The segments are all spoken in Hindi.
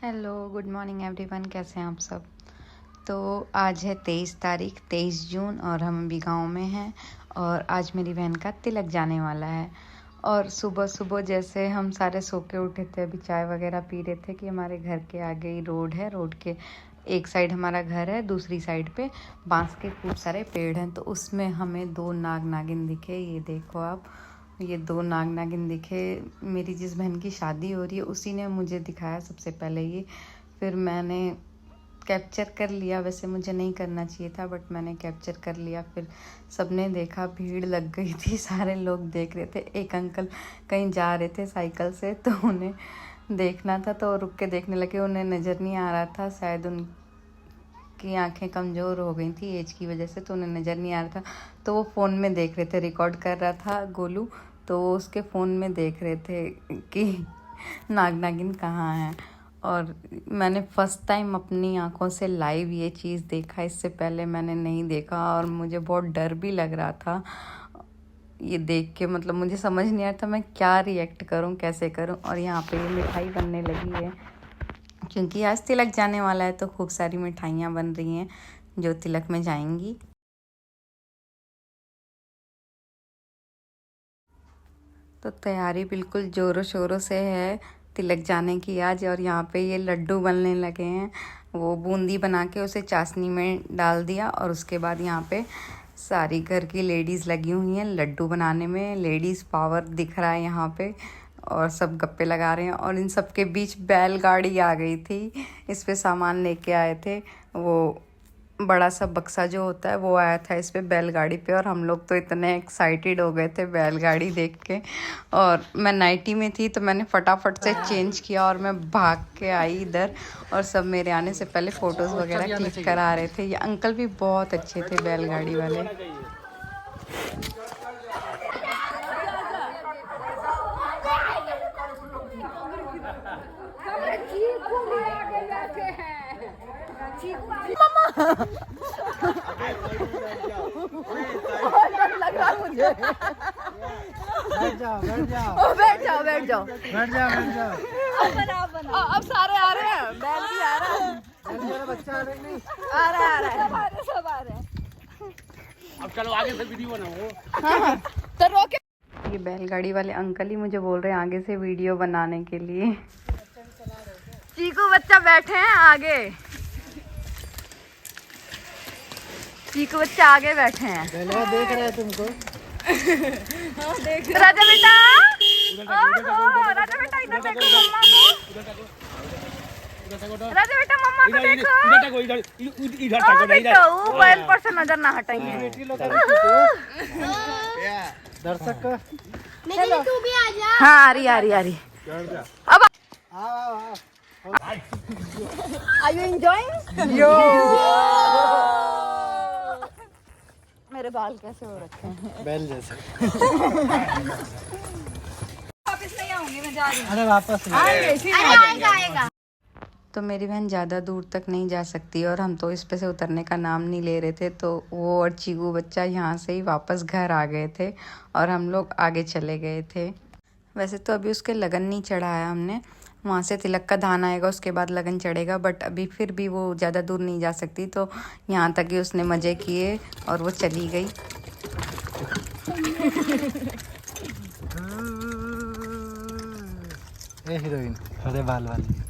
हेलो गुड मॉर्निंग एवरीवन, कैसे हैं आप सब। तो आज है 23 जून और हम अभी गांव में हैं और आज मेरी बहन का तिलक जाने वाला है। और सुबह सुबह जैसे हम सारे सो के उठे थे, अभी चाय वगैरह पी रहे थे कि हमारे घर के आगे ही रोड है। रोड के एक साइड हमारा घर है, दूसरी साइड पे बांस के खूब सारे पेड़ हैं। तो उसमें हमें दो नाग नागिन दिखे। ये देखो आप, ये दो नाग नागिन दिखे। मेरी जिस बहन की शादी हो रही है उसी ने मुझे दिखाया सबसे पहले ये, फिर मैंने कैप्चर कर लिया। वैसे मुझे नहीं करना चाहिए था बट मैंने कैप्चर कर लिया। फिर सबने देखा, भीड़ लग गई थी, सारे लोग देख रहे थे। एक अंकल कहीं जा रहे थे साइकिल से, तो उन्हें देखना था तो रुक के देखने लगे। उन्हें नज़र नहीं आ रहा था, शायद उनकी आंखें कमज़ोर हो गई थी एज की वजह से, तो उन्हें नज़र नहीं आ रहा था। तो वो फ़ोन में देख रहे थे, रिकॉर्ड कर रहा था गोलू, तो वो उसके फ़ोन में देख रहे थे कि नाग नागिन कहाँ है। और मैंने फ़र्स्ट टाइम अपनी आंखों से लाइव ये चीज़ देखा, इससे पहले मैंने नहीं देखा और मुझे बहुत डर भी लग रहा था ये देख के। मतलब मुझे समझ नहीं आ रहा था मैं क्या रिएक्ट करूं, कैसे करूं। और यहाँ पे ये मिठाई बनने लगी है क्योंकि आज तिलक जाने वाला है, तो खूब सारी मिठाइयाँ बन रही हैं जो तिलक में जाएंगी। तो तैयारी बिल्कुल ज़ोरों शोरों से है तिलक जाने की आज। और यहाँ पे ये लड्डू बनने लगे हैं। वो बूंदी बना के उसे चाशनी में डाल दिया और उसके बाद यहाँ पे सारी घर की लेडीज़ लगी हुई हैं लड्डू बनाने में। लेडीज़ पावर दिख रहा है यहाँ पे और सब गप्पे लगा रहे हैं। और इन सब के बीच बैलगाड़ी आ गई थी, इस पे सामान लेके आए थे। वो बड़ा सा बक्सा जो होता है वो आया था इस पे बैलगाड़ी पे, और हम लोग तो इतने एक्साइटेड हो गए थे बैलगाड़ी देख के। और मैं नाइटी में थी तो मैंने फटाफट से चेंज किया और मैं भाग के आई इधर, और सब मेरे आने से पहले फ़ोटोज़ वगैरह क्लिक करा रहे थे। ये अंकल भी बहुत अच्छे थे बैलगाड़ी वाले। लगा मुझे। बैठ जाओ बैठ जाओ बैठ जाओ बैठ जाओ बैठ जाओ बैठ जाओ। अब सारे आ रहे हैं, बैल भी आ रहा है, मेरा बच्चा आ रहा है, आ रहा है सब आ रहे हैं। अब चलो आगे से वीडियो बनाओ। हाँ, तो रोके। ये बैलगाड़ी वाले अंकल ही मुझे बोल रहे हैं आगे से वीडियो बनाने के लिए। चीकू बच्चा बैठे हैं आगे, चीकू बच्चा आगे बैठे हैं। देख रहे हैं तुमको। हाँ, देख राजा बेटा, राजा बेटा इधर देखो मम्मा को, राजा बेटा मम्मा को देखो। इधर मोबाइल पर से नजर ना हटाइए दर्शक को। तू भी आ जा। हाँ आ रही अब। Are you enjoying? यो मेरे बाल कैसे हो रखे हैं बैल जैसे। वापस नहीं आऊंगी, मैं जा रही हूँ। अरे वापस आएगा। तो मेरी बहन ज़्यादा दूर तक नहीं जा सकती और हम तो इस पे से उतरने का नाम नहीं ले रहे थे, तो वो और चीकू बच्चा यहाँ से ही वापस घर आ गए थे और हम लोग आगे चले गए थे। वैसे तो अभी उसके लगन नहीं चढ़ाया हमने, वहाँ से तिलक का धान आएगा उसके बाद लगन चढ़ेगा, बट अभी फिर भी वो ज़्यादा दूर नहीं जा सकती, तो यहाँ तक ही उसने मज़े किए और वो चली गई। ए हीरोइन हरे बाल वाली।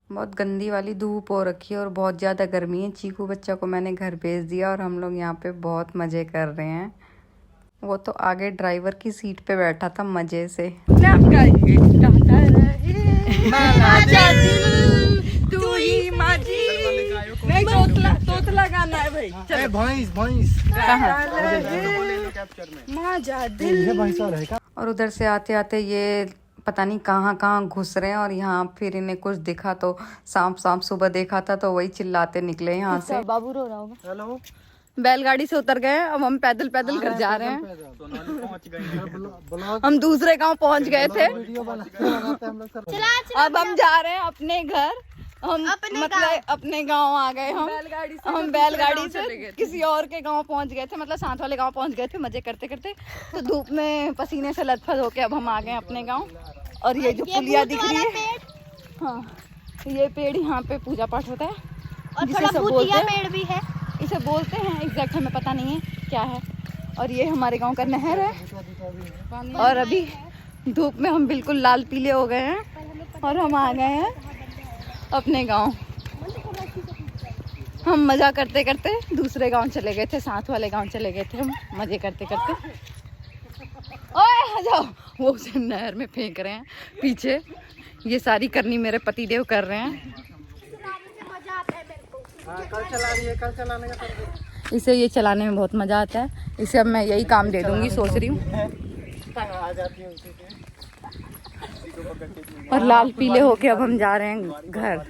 बहुत गंदी वाली धूप हो रखी है और बहुत ज़्यादा गर्मी है। चीकू बच्चा को मैंने घर भेज दिया और हम लोग यहाँ पे बहुत मज़े कर रहे हैं। वो तो आगे ड्राइवर की सीट पे बैठा था मज़े से। तोतला गाना है भाई। चल भैंस भैंस और उधर से आते आते ये पता नहीं कहाँ कहाँ घुस रहे हैं, और यहाँ फिर इन्हें कुछ दिखा तो सांप सुबह देखा था तो वही चिल्लाते निकले यहाँ से। बाबू रो रहा होगा। हेलो, बैलगाड़ी से उतर गए, अब हम पैदल घर जा रहे हैं। हम दूसरे गांव पहुंच गए थे, अब हम जा रहे हैं अपने घर। हम मतलब अपने गांव आ गए। हम बैलगाड़ी से किसी और के गांव पहुंच गए थे, मतलब साथ वाले गांव पहुंच गए थे मजे करते करते। तो धूप में पसीने से लथपथ होके अब हम आ गए अपने गांव। और ये जो पुलिया दिख रही है, हाँ ये पेड़ यहाँ पे पूजा पाठ होता है। और थोड़ा भूतिया पेड़ भी है, इसे बोलते हैं, एग्जैक्ट हमें पता नहीं है क्या है। और ये हमारे गांव का नहर है। और अभी धूप में हम बिल्कुल लाल पीले हो गए हैं और हम आ गए हैं अपने गांव। हम मज़ा करते करते दूसरे गांव चले गए थे, साथ वाले गांव चले गए थे हम मज़े करते करते। ओए आ जाओ, वो उसे नहर में फेंक रहे हैं पीछे। ये सारी करनी मेरे पतिदेव कर रहे हैं। कल चला रही है, कल चलाने का इसे ये चलाने में बहुत मज़ा आता है। इसे अब मैं यही काम दे दूँगी, सोच रही हूँ। और लाल पीले होके अब हम जा रहे हैं घर।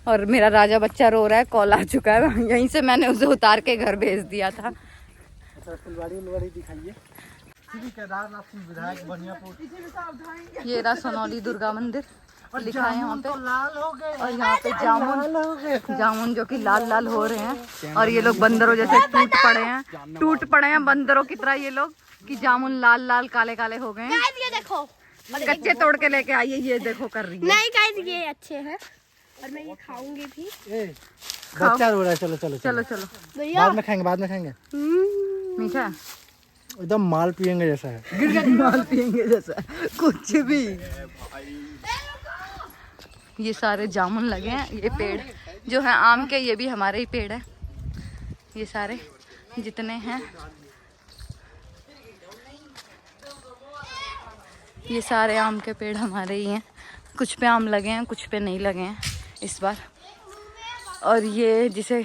और मेरा राजा बच्चा रो रहा है, कॉल आ चुका है। यहीं से मैंने उसे उतार के घर भेज दिया था। ये रहा सोनौली दुर्गा मंदिर लिखा है यहाँ पे। और यहाँ पे जामुन जो कि लाल लाल हो रहे हैं। और ये लोग बंदरों जैसे टूट पड़े हैं बंदरों की तरह ये लोग, कि जामुन लाल लाल काले काले हो गए हैं। ये देखो कच्चे तोड़ के लेके आइए, ये देखो कर रही है। नहीं गाइस ये अच्छे हैं और मैं ये खाऊंगी भी। बच्चा रो रहा है, चलो चलो चलो चलो बाद में खाएंगे, बाद में खाएंगे। मीठा एकदम माल पियेंगे जैसा है। माल पियेंगे जैसा कुछ भी। ये सारे जामुन लगे हैं। ये पेड़ जो है आम के, ये भी हमारे ही पेड़ है। ये सारे जितने हैं, ये सारे आम के पेड़ हमारे ही हैं। कुछ पे आम लगे हैं, कुछ पे नहीं लगे हैं इस बार। और ये जिसे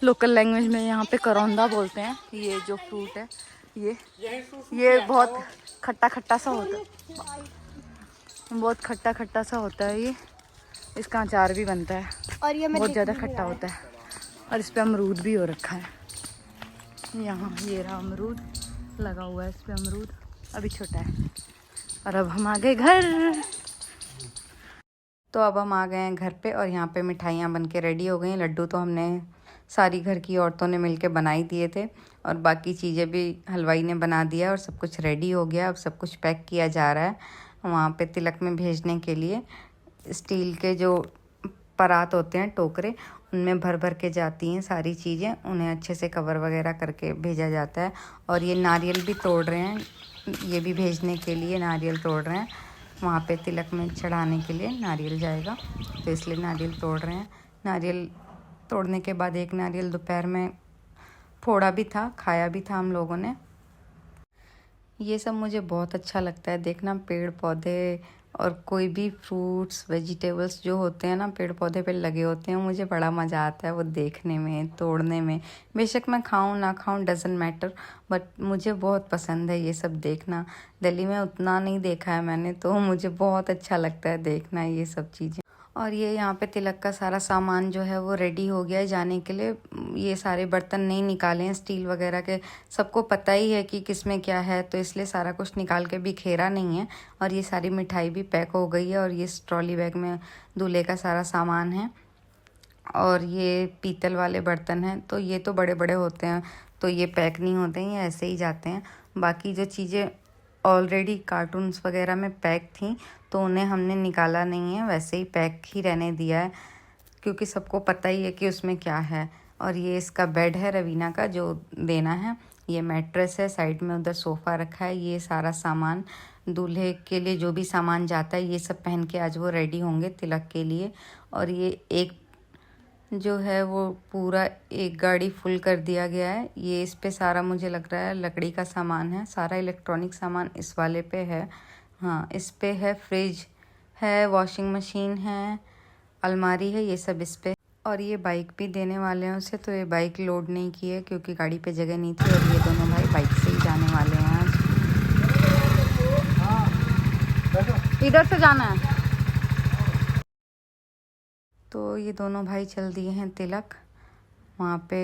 लोकल लैंग्वेज में यहाँ पे करौंदा बोलते हैं, ये जो फ्रूट है ये बहुत खट्टा खट्टा सा होता है, बहुत खट्टा खट्टा सा होता है। ये इसका अचार भी बनता है और ये बहुत ज़्यादा खट्टा होता है। और इस पे अमरूद भी हो रखा है। यहाँ ये रहा अमरूद लगा हुआ है, इस पे अमरूद अभी छोटा है। और अब हम आ गए घर। तो अब हम आ गए हैं घर पे और यहाँ पे मिठाइयाँ बन के रेडी हो गई हैं। लड्डू तो हमने सारी घर की औरतों ने मिलके बना ही दिए थे और बाकी चीज़ें भी हलवाई ने बना दिया और सब कुछ रेडी हो गया। अब सब कुछ पैक किया जा रहा है वहाँ पे तिलक में भेजने के लिए। स्टील के जो परात होते हैं, टोकरे, उनमें भर भर के जाती हैं सारी चीज़ें। उन्हें अच्छे से कवर वगैरह करके भेजा जाता है। और ये नारियल भी तोड़ रहे हैं, ये भी भेजने के लिए नारियल तोड़ रहे हैं। वहाँ पे तिलक में चढ़ाने के लिए नारियल जाएगा, तो इसलिए नारियल तोड़ रहे हैं। नारियल तोड़ने के बाद एक नारियल दोपहर में फोड़ा भी था, खाया भी था हम लोगों ने। ये सब मुझे बहुत अच्छा लगता है देखना, पेड़ पौधे और कोई भी फ्रूट्स वेजिटेबल्स जो होते हैं ना पेड़ पौधे पे लगे होते हैं, मुझे बड़ा मज़ा आता है वो देखने में, तोड़ने में। बेशक मैं खाऊं ना खाऊं डजंट मैटर, बट मुझे बहुत पसंद है ये सब देखना। दिल्ली में उतना नहीं देखा है मैंने, तो मुझे बहुत अच्छा लगता है देखना ये सब चीज़ें। और ये यहाँ पे तिलक का सारा सामान जो है वो रेडी हो गया है जाने के लिए। ये सारे बर्तन नहीं निकाले हैं स्टील वगैरह के, सबको पता ही है कि किस में क्या है, तो इसलिए सारा कुछ निकाल के बिखेरा नहीं है। और ये सारी मिठाई भी पैक हो गई है और ये ट्रॉली बैग में दूल्हे का सारा सामान है। और ये पीतल वाले बर्तन हैं, तो ये तो बड़े बड़े होते हैं, तो ये पैक नहीं होते हैं, ये ऐसे ही जाते हैं। बाकी जो चीज़ें ऑलरेडी कार्टून्स वगैरह में पैक थी तो उन्हें हमने निकाला नहीं है, वैसे ही पैक ही रहने दिया है, क्योंकि सबको पता ही है कि उसमें क्या है। और ये इसका बेड है रवीना का जो देना है, ये मैट्रेस है, साइड में उधर सोफ़ा रखा है। ये सारा सामान दूल्हे के लिए जो भी सामान जाता है ये सब पहन के आज वो रेडी होंगे तिलक के लिए। और ये एक जो है वो पूरा एक गाड़ी फुल कर दिया गया है। ये इस पे सारा मुझे लग रहा है लकड़ी का सामान है, सारा इलेक्ट्रॉनिक सामान इस वाले पे है। हाँ, इस पे है, फ्रिज है, वॉशिंग मशीन है, अलमारी है, ये सब इस पे। और ये बाइक भी देने वाले हैं उसे, तो ये बाइक लोड नहीं की है क्योंकि गाड़ी पे जगह नहीं थी। और ये दोनों भाई बाइक से ही जाने वाले हैं आज। इधर से जाना है। तो ये दोनों भाई चल दिए हैं तिलक। वहाँ पे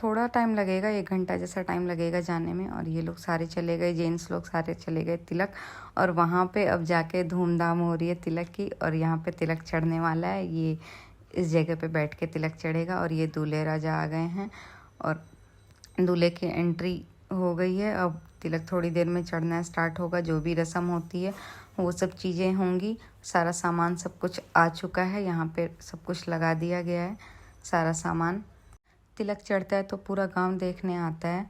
थोड़ा टाइम लगेगा, 1 घंटा जैसा टाइम लगेगा जाने में। और ये लोग सारे चले गए, जेंट्स लोग सारे चले गए तिलक। और वहाँ पे अब जाके धूमधाम हो रही है तिलक की। और यहाँ पे तिलक चढ़ने वाला है, ये इस जगह पे बैठ के तिलक चढ़ेगा। और ये दूल्हे राजा आ गए हैं और दूल्हे की एंट्री हो गई है। अब तिलक थोड़ी देर में चढ़ना स्टार्ट होगा। जो भी रस्म होती है वो सब चीज़ें होंगी। सारा सामान सब कुछ आ चुका है, यहाँ पे सब कुछ लगा दिया गया है सारा सामान। तिलक चढ़ता है तो पूरा गांव देखने आता है,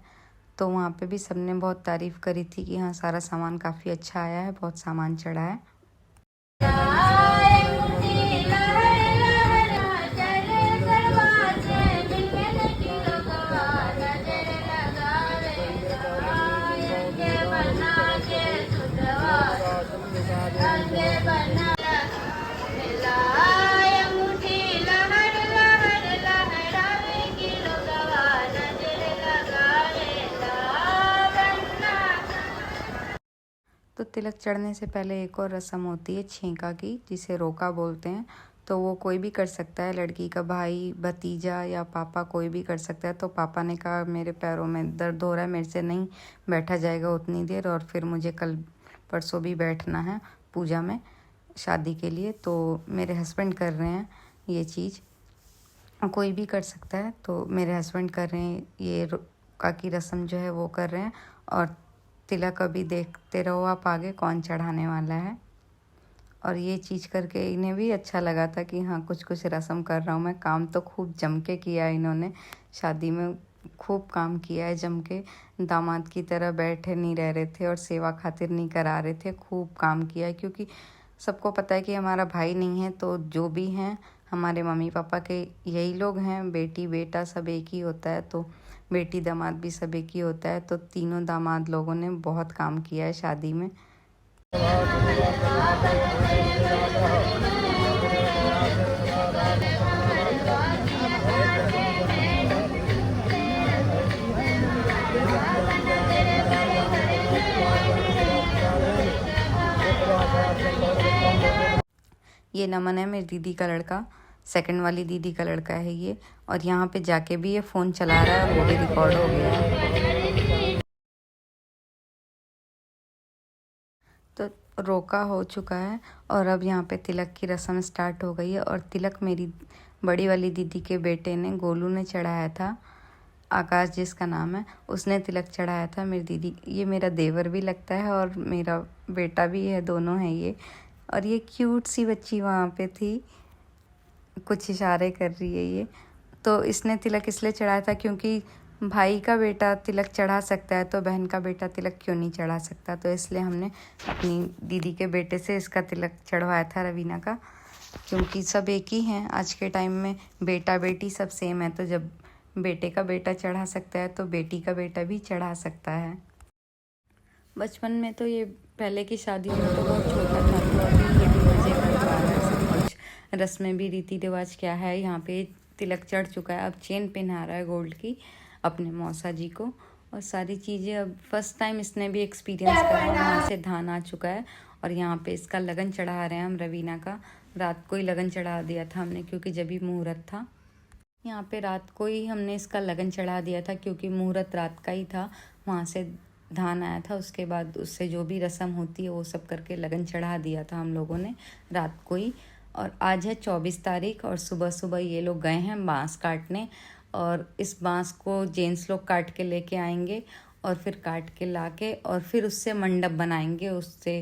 तो वहाँ पे भी सबने बहुत तारीफ़ करी थी कि हाँ सारा सामान काफ़ी अच्छा आया है, बहुत सामान चढ़ा है। तो तिलक चढ़ने से पहले एक और रस्म होती है छेंका की, जिसे रोका बोलते हैं। तो वो कोई भी कर सकता है, लड़की का भाई, भतीजा या पापा, कोई भी कर सकता है। तो पापा ने कहा मेरे पैरों में दर्द हो रहा है, मेरे से नहीं बैठा जाएगा उतनी देर, और फिर मुझे कल परसों भी बैठना है पूजा में शादी के लिए। तो मेरे हस्बैंड कर रहे हैं ये चीज़, कोई भी कर सकता है। तो मेरे हस्बैंड कर रहे हैं ये रोका की रस्म जो है वो कर रहे हैं। और तिलक अभी देखते रहो आप आगे कौन चढ़ाने वाला है। और ये चीज़ करके इन्हें भी अच्छा लगा था कि हाँ कुछ कुछ रस्म कर रहा हूँ मैं। काम तो खूब जम के किया है इन्होंने, शादी में खूब काम किया है जम के। दामाद की तरह बैठे नहीं रह रहे थे और सेवा खातिर नहीं करा रहे थे, खूब काम किया है। क्योंकि सबको पता है कि हमारा भाई नहीं है, तो जो भी हैं हमारे मम्मी पापा के यही लोग हैं। बेटी बेटा सब एक ही होता है, तो बेटी दामाद भी सब एक ही होता है। तो तीनों दामाद लोगों ने बहुत काम किया है शादी में। ये नमन है मेरी दीदी का लड़का, सेकंड वाली दीदी का लड़का है ये। और यहाँ पे जाके भी ये फ़ोन चला रहा है, वो भी रिकॉर्ड हो गया है। तो रोका हो चुका है और अब यहाँ पे तिलक की रस्म स्टार्ट हो गई है। और तिलक मेरी बड़ी वाली दीदी के बेटे ने, गोलू ने चढ़ाया था, आकाश जिसका नाम है, उसने तिलक चढ़ाया था मेरी दीदी। ये मेरा देवर भी लगता है और मेरा बेटा भी है, दोनों हैं ये। और ये क्यूट सी बच्ची वहाँ पे थी, कुछ इशारे कर रही है ये। तो इसने तिलक इसलिए चढ़ाया था क्योंकि भाई का बेटा तिलक चढ़ा सकता है, तो बहन का बेटा तिलक क्यों नहीं चढ़ा सकता। तो इसलिए हमने अपनी दीदी के बेटे से इसका तिलक चढ़वाया था, रवीना का। क्योंकि सब एक ही हैं आज के टाइम में, बेटा बेटी सब सेम है। तो जब बेटे का बेटा चढ़ा सकता है तो बेटी का बेटा भी चढ़ा सकता है। बचपन में तो ये पहले की शादी में तो बहुत छोटा था, तो अभी ये भी मज़े कर पा रहा है सब कुछ। रस्में भी, रीति रिवाज क्या है, यहाँ पे तिलक चढ़ चुका है। अब चेन पहना रहा है गोल्ड की अपने मौसा जी को। और सारी चीज़ें अब फर्स्ट टाइम इसने भी एक्सपीरियंस करा। वहाँ से धान आ चुका है और यहाँ पे इसका लगन चढ़ा रहे हैं हम रवीना का। रात को ही लगन चढ़ा दिया था हमने, क्योंकि जब भी मुहूर्त था। यहाँ पे रात को ही हमने इसका लगन चढ़ा दिया था, क्योंकि मुहूर्त रात का ही था। वहाँ से धान आया था, उसके बाद उससे जो भी रस्म होती है वो सब करके लगन चढ़ा दिया था हम लोगों ने रात को ही। और आज है 24 तारीख और सुबह सुबह ये लोग गए हैं बांस काटने। और इस बांस को जेंट्स लोग काट के लेके आएंगे और फिर काट के लाके और फिर उससे मंडप बनाएंगे। उससे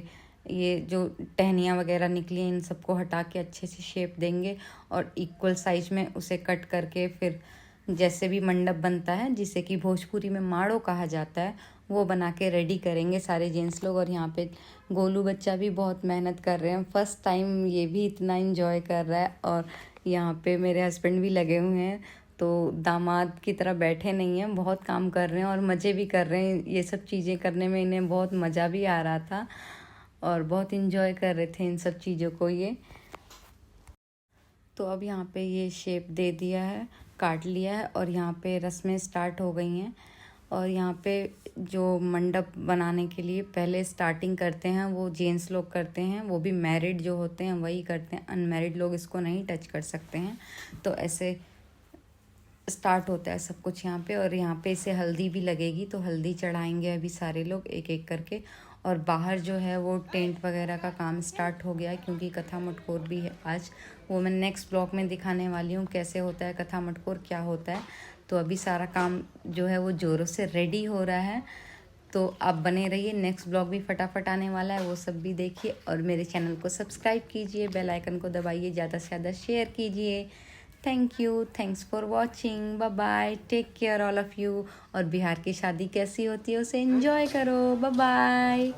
ये जो टहनियाँ वगैरह निकली इन सबको हटा के अच्छे से शेप देंगे और इक्वल साइज में उसे कट करके फिर जैसे भी मंडप बनता है, जिसे कि भोजपुरी में माड़ो कहा जाता है, वो बना के रेडी करेंगे सारे जेंट्स लोग। और यहाँ पे गोलू बच्चा भी बहुत मेहनत कर रहे हैं, फर्स्ट टाइम ये भी इतना एंजॉय कर रहा है। और यहाँ पे मेरे हस्बैंड भी लगे हुए हैं, तो दामाद की तरह बैठे नहीं हैं, बहुत काम कर रहे हैं और मज़े भी कर रहे हैं। ये सब चीज़ें करने में इन्हें बहुत मज़ा भी आ रहा था और बहुत एंजॉय कर रहे थे इन सब चीज़ों को ये। तो अब यहाँ पे ये शेप दे दिया है, काट लिया है और यहाँ पे रस्में स्टार्ट हो गई हैं। और यहाँ पे जो मंडप बनाने के लिए पहले स्टार्टिंग करते हैं वो जेंट्स लोग करते हैं, वो भी मैरिड जो होते हैं वही करते हैं, अनमैरिड लोग इसको नहीं टच कर सकते हैं। तो ऐसे स्टार्ट होता है सब कुछ यहाँ पे। और यहाँ पे इसे हल्दी भी लगेगी, तो हल्दी चढ़ाएंगे अभी सारे लोग एक एक करके। और बाहर जो है वो टेंट वगैरह का काम स्टार्ट हो गया है, क्योंकि कथा मटकोर भी है आज। वो मैं नेक्स्ट ब्लॉग में दिखाने वाली हूँ कैसे होता है कथा मटकोर, क्या होता है। तो अभी सारा काम जो है वो ज़ोरों से रेडी हो रहा है। तो आप बने रहिए, नेक्स्ट ब्लॉग भी फटाफट आने वाला है, वो सब भी देखिए। और मेरे चैनल को सब्सक्राइब कीजिए, बेल आइकन को दबाइए, ज़्यादा से ज़्यादा शेयर कीजिए। Thank you, thanks for watching, bye bye, take care all of you. और बिहार की शादी कैसी होती है उसे एंजॉय करो, बाय बाय।